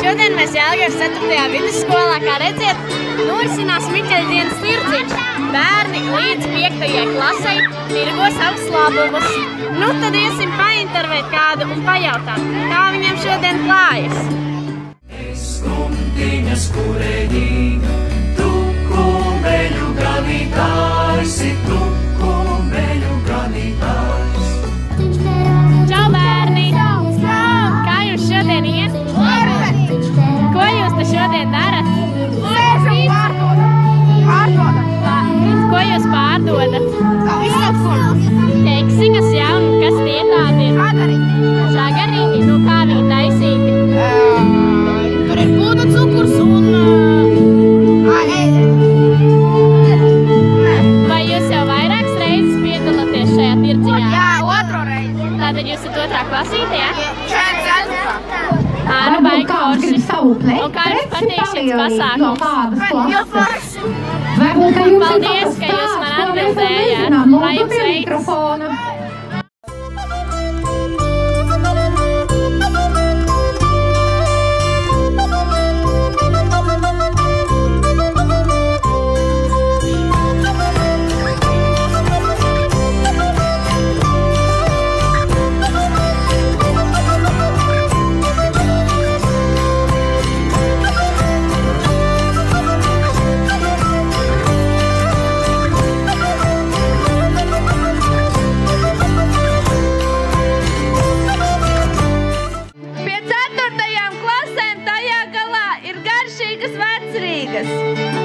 Šodien mēs Jelgavas 4. vidusskolā, kā redziet, norisinās Miķeļa dienas tirdziņš. Bērni līdz 5. klasei tirgo savus labumus. Nu tad iesim paintervēt kādu un pajautāt, kā viņiem šodien klājas. Es skumtiņas kureņīga, tu kumeļu ganītājs, tu kumeļu ganītājs. Čau, bērni! Kā jūs šodien iet? Ko jūs te šodien darat? Sēžam pārdodat. Ko jūs pārdodat? Visu. Keksiņas, jā, un kas tie tādi ir? Žagariņi. Žagariņi? Nu, kā viņi taisīti? Tur ir pūda cukurs un... Vai jūs jau vairākas reizes piedalāties šajā tirdziņā? Jā, otro reizi. Tātad jūs esat 2. klasītē, jā? Četri. Nu, baigi forši. Un kā jums patīk šis pasākums? Paldies, ka jūs man atbildējāt. Lai jums veiks!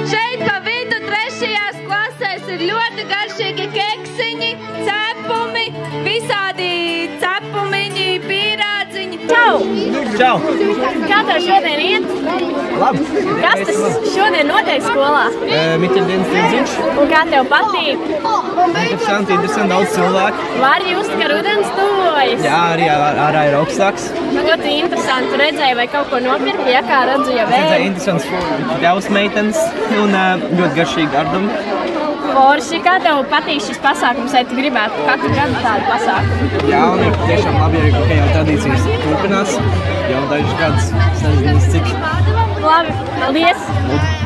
Šeit pa vidu 3. klasēs ir ļoti garšīgi keksiņi, cepumi, visādi cepumiņi, pīrādziņi. Čau! Čau! Kā tev šodien iet? Labi! Kas tas šodien notiek skolā? Miķeļa dienas tirdziņš. Un kā tev patīk? Interesanti, daudz cilvēku. Var just, ka rudens tuvojas? Jā, arī ārā ir augstāks. Ļoti interesanti. Tu redzēji, vai kaut ko nopirki, ja kā redzu jau vēl? Redzēju interesants ļaus meitenes un ļoti garšīgi gardumi. Forši, kā tev patīk šis pasākums, vai tu gribētu katru gadu tādu pasākumu? Jā, un ir tiešām labi, ka jau tradīcijas turpinās jau dažus gadus. Es nezinu, cik. Labi, paldies!